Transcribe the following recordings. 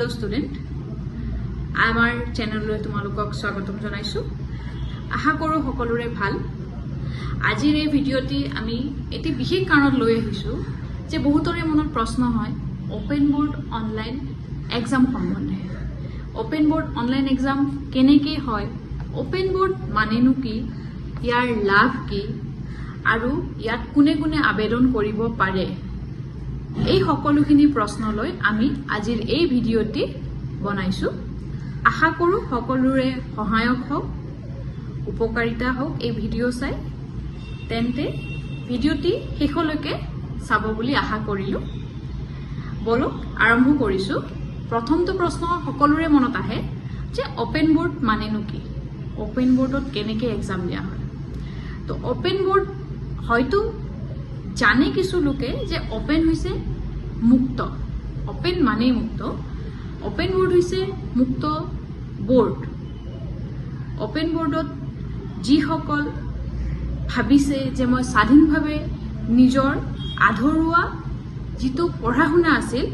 Hello student, আমাৰ চেনেললৈ তোমালোকক স্বাগতম জনাইছো। আশা কৰো সকলোৰে ভাল। আজিৰ এই ভিডিঅ'টি আমি এটি বিশেষ কাৰণত লৈ আহিছো যে বহুতৰে মনত প্ৰশ্ন হয় ওপেন বোৰ্ড অনলাইন এক্সাম সম্বন্ধে। ওপেন বোৰ্ড অনলাইন এক্সাম কেনেকৈ হয়, ওপেন বোৰ্ড মানেনো কি, ইয়াৰ লাভ কি আৰু ইয়াত কোনে কোনে আবেদন কৰিব পাৰে, এই সকলোখিনি প্ৰশ্নলৈ আমি আজিৰ এই ভিডিঅ'টি বনাইছো। আশা কৰো সকলোৰে সহায়ক হওক, উপকাৰিতা হওক এই ভিডিঅ' চাই। তেন্তে ভিডিঅ'টি শেষলৈকে চাব বুলি আশা কৰিলো। বলক আৰম্ভ কৰিছো। প্ৰথমটো প্ৰশ্ন সকলোৰে মনত আহে যে ওপেন বোৰ্ড মানেনো কি, ওপেন বোৰ্ডত কেনেকৈ এক্সাম দিয়া হয়। তো ওপেন বোৰ্ড হয়তো জানে কিছু লোকে যে ওপেন হৈছে মুক্ত, ওপেন মানেই মুক্ত। ওপেন বোৰ্ড হৈছে মুক্ত বোৰ্ড। ওপেন বোৰ্ডত যিসকল ভাবিছে যে মই স্বাধীনভাৱে নিজৰ আধৰুৱা যিটো পঢ়া শুনা আছিল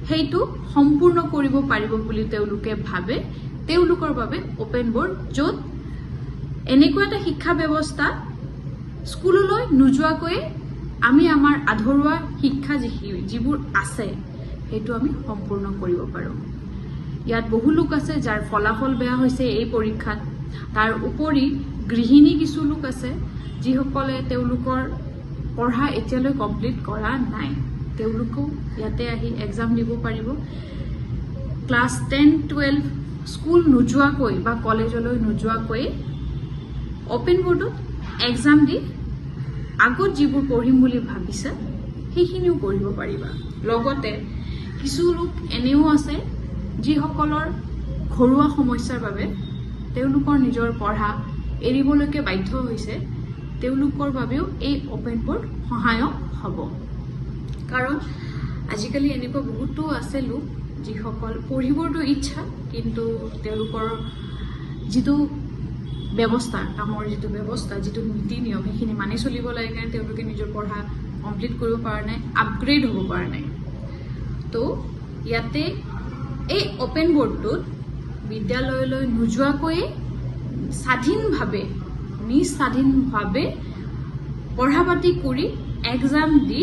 সেইটো সম্পূৰ্ণ কৰিব পাৰিব বুলি তেওঁলোকে ভাবে, তেওঁলোকৰ বাবে ওপেন বোৰ্ড, য'ত এনেকুৱা এটা শিক্ষা ব্যৱস্থা স্কুললৈ নোযোৱাকৈ আমি আমাৰ আধৰুৱা শিক্ষা যিবোৰ আছে সেইটো আমি সম্পূৰ্ণ কৰিব পাৰোঁ। ইয়াত বহু লোক আছে যাৰ ফলাফল বেয়া হৈছে এই পৰীক্ষাত। তাৰ উপৰি গৃহিণী কিছু লোক আছে যিসকলে তেওঁলোকৰ পঢ়া এতিয়ালৈ কমপ্লিট কৰা নাই, তেওঁলোকেও ইয়াতে আহি এক্সাম দিব পাৰিব। ক্লাছ 10-12 স্কুল নোযোৱাকৈ বা কলেজলৈ নোযোৱাকৈ ওপেন বোৰ্ডত এক্সাম দি আগত যিবোৰ পঢ়িম বুলি ভাবিছে সেইখিনিও পঢ়িব পাৰিবা। লগতে কিছু লোক এনেও আছে যিসকলৰ ঘৰুৱা সমস্যাৰ বাবে তেওঁলোকৰ নিজৰ পঢ়া এৰিবলৈকে বাধ্য হৈছে, তেওঁলোকৰ বাবেও এই ওপেন বোৰ্ড সহায়ক হ'ব। কাৰণ আজিকালি এনেকুৱা বহুতো আছে লোক যিসকল পঢ়িবৰতো ইচ্ছা, কিন্তু তেওঁলোকৰ যিটো ব্যৱস্থা, কামৰ যিটো ব্যৱস্থা, যিটো নীতি নিয়ম সেইখিনি মানি চলিব লাগে কাৰণে তেওঁলোকে নিজৰ পঢ়া কমপ্লিট কৰিব পৰা নাই, আপগ্ৰেড হ'ব পৰা নাই। তো ইয়াতে এই ওপেন বোৰ্ডটোত বিদ্যালয়লৈ নোযোৱাকৈয়ে স্বাধীনভাৱে, স্বাধীনভাৱে পঢ়া পাতি কৰি এক্সাম দি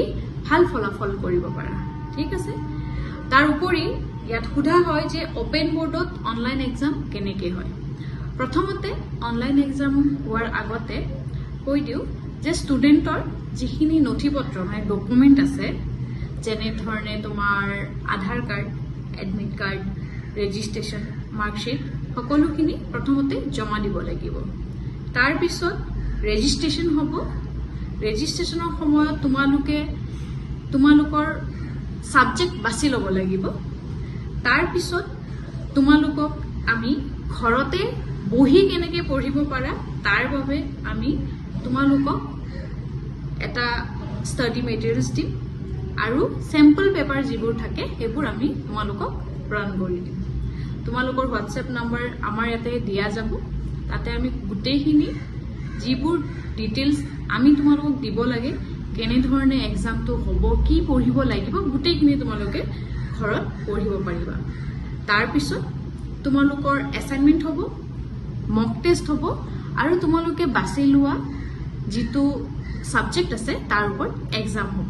ভাল ফলাফল কৰিব পাৰা। ঠিক আছে। তাৰ উপৰি ইয়াত সোধা হয় যে ওপেন বোৰ্ডত অনলাইন এক্সাম কেনেকৈ হয়। প্ৰথমতে অনলাইন এক্সাম হোৱাৰ আগতে কৈ দিওঁ যে ষ্টুডেণ্টৰ যিখিনি নথি পত্ৰ মানে ডকুমেণ্ট আছে, যেনেধৰণে তোমাৰ Aadhaar card, admit card, registration, marksheet, সকলোখিনি প্ৰথমতে জমা দিব লাগিব। তাৰপিছত ৰেজিষ্ট্ৰেশ্যন হ'ব। ৰেজিষ্ট্ৰেশ্যনৰ সময়ত তোমালোকৰ ছাবজেক্ট বাছি ল'ব লাগিব। তাৰপিছত তোমালোকক আমি ঘৰতে বহি কেনেকৈ পঢ়িব পাৰা তাৰ বাবে আমি তোমালোকক এটা ষ্টাডি মেটেৰিয়েলছ দিম আৰু চেম্পল পেপাৰ যিবোৰ থাকে সেইবোৰ আমি তোমালোকক প্ৰদান কৰি দিম। তোমালোকৰ হোৱাটছএপ নম্বৰ আমাৰ ইয়াতে দিয়া যাব। তাতে আমি গোটেইখিনি যিবোৰ ডিটেইলছ আমি তোমালোকক দিব লাগে, কেনেধৰণে এক্সামটো হ'ব, কি পঢ়িব লাগিব, গোটেইখিনি তোমালোকে ঘৰত পঢ়িব পাৰিবা। তাৰপিছত তোমালোকৰ এছাইনমেণ্ট হ'ব, মক টেষ্ট হ'ব আৰু তোমালোকে বাছি লোৱা যিটো ছাবজেক্ট আছে তাৰ ওপৰত এক্সাম হ'ব।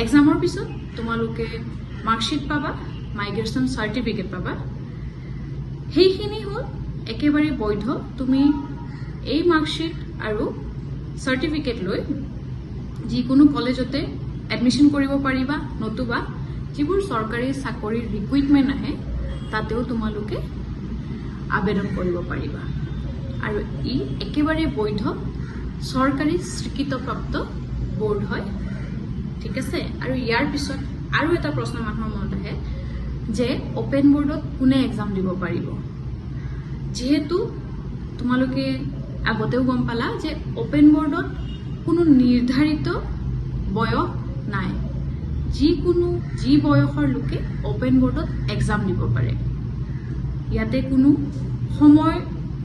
এক্সামৰ পিছত তোমালোকে মাৰ্কশ্বিট পাবা, মাইগ্ৰেশ্যন চাৰ্টিফিকেট পাবা। সেইখিনি হ'ল একেবাৰে বৈধ। তুমি এই মাৰ্কশ্বিট আৰু চাৰ্টিফিকেট লৈ যিকোনো কলেজতে এডমিশ্যন কৰিব পাৰিবা, নতুবা যিবোৰ চৰকাৰী চাকৰিৰ ৰিকুইটমেণ্ট আহে তাতেও তোমালোকে আবেদন কৰিব পাৰিবা। আৰু ই একেবাৰে বৈধ চৰকাৰী স্বীকৃতপ্ৰাপ্ত বোৰ্ড হয়। ঠিক আছে। আৰু ইয়াৰ পিছত আৰু এটা প্ৰশ্ন মানুহৰ মনত আহে যে ওপেন বোৰ্ডত কোনে এক্সাম দিব পাৰিব। যিহেতু তোমালোকে আগতেও গম পালা যে ওপেন বোৰ্ডত কোনো নিৰ্ধাৰিত বয়স নাই, যি বয়সৰ লোকে ওপেন বোৰ্ডত এক্সাম দিব পাৰে। ইয়াতে কোনো সময়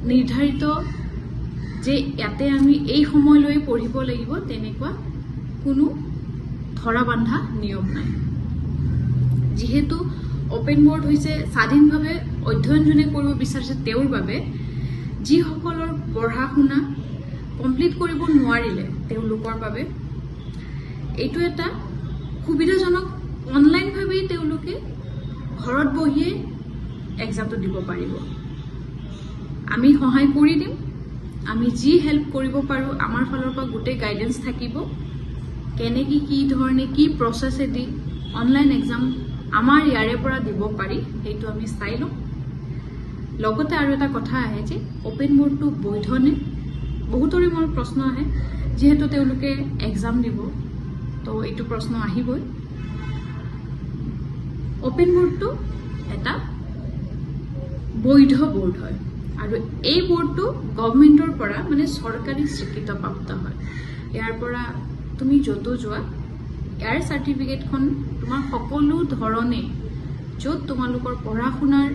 নিৰ্ধাৰিত যে ইয়াতে আমি এই সময়লৈ পঢ়িব লাগিব তেনেকুৱা কোনো ধৰা বান্ধা নিয়ম নাই। যিহেতু ওপেন বোৰ্ড হৈছে স্বাধীনভাৱে অধ্যয়ন যোনে কৰিব বিচাৰিছে তেওঁৰ বাবে, যিসকলৰ পঢ়া শুনা কমপ্লিট কৰিব নোৱাৰিলে তেওঁলোকৰ বাবে। এইটো এটা সুবিধাজনক, অনলাইনভাৱেই তেওঁলোকে ঘৰত বহিয়ে এক্সামটো দিব পাৰিব। আমি সহায় কৰি দিম, আমি যি হেল্প কৰিব পাৰোঁ আমাৰ ফালৰ পৰা গোটেই গাইডেন্স থাকিব। কেনেকৈ কি ধৰণে কি প্ৰচেছেদি অনলাইন এক্সাম আমাৰ ইয়াৰে পৰা দিব পাৰি সেইটো আমি চাই লওঁ। লগতে আৰু এটা কথা আহে যে ওপেন বোৰ্ডটো বৈধনে? বহুতৰে মোৰ প্ৰশ্ন আহে, যিহেতু তেওঁলোকে এক্সাম দিব তো এইটো প্ৰশ্ন আহিবই। ওপেন বোৰ্ডটো এটা বৈধ বোৰ্ড হয় আৰু এই বোৰ্ডটো গভৰ্ণমেণ্টৰ পৰা মানে চৰকাৰী স্বীকৃতপ্ৰাপ্ত হয়। ইয়াৰ পৰা তুমি য'তো যোৱা ইয়াৰ চাৰ্টিফিকেটখন তোমাৰ সকলো ধৰণে য'ত তোমালোকৰ পঢ়া শুনাৰ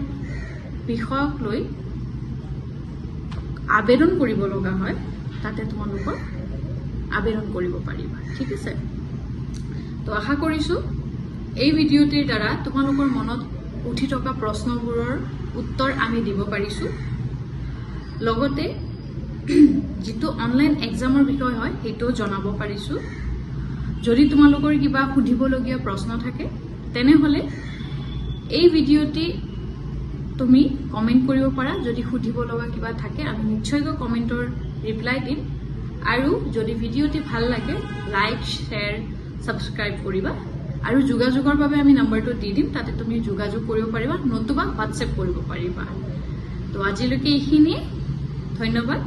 বিষয়ক লৈ আবেদন কৰিব লগা হয় তাতে তোমালোকৰ আবেদন কৰিব পাৰিবা। ঠিক আছে, তো আশা কৰিছোঁ এই ভিডিঅ'টিৰ দ্বাৰা তোমালোকৰ মনত উঠি থকা প্ৰশ্নবোৰৰ উত্তৰ আমি দিব পাৰিছোঁ। লগতে যিটো অনলাইন এক্সামৰ বিষয় হয় সেইটোও জনাব পাৰিছোঁ। যদি তোমালোকৰ কিবা সুধিবলগীয়া প্ৰশ্ন থাকে তেনেহ'লে এই ভিডিঅ'টি তুমি কমেণ্ট কৰিব পাৰা। যদি সুধিব লগা কিবা থাকে আমি নিশ্চয়কৈ কমেণ্টৰ ৰিপ্লাই দিম। আৰু যদি ভিডিঅ'টি ভাল লাগে লাইক, শ্বেয়াৰ, ছাবস্ক্ৰাইব কৰিবা। আৰু যোগাযোগৰ বাবে আমি নম্বৰটো দি দিম, তাতে তুমি যোগাযোগ কৰিব পাৰিবা, নতুবা হোৱাটছএপ কৰিব পাৰিবা। তো আজিলৈকে এইখিনিয়ে, ধন্যবাদ।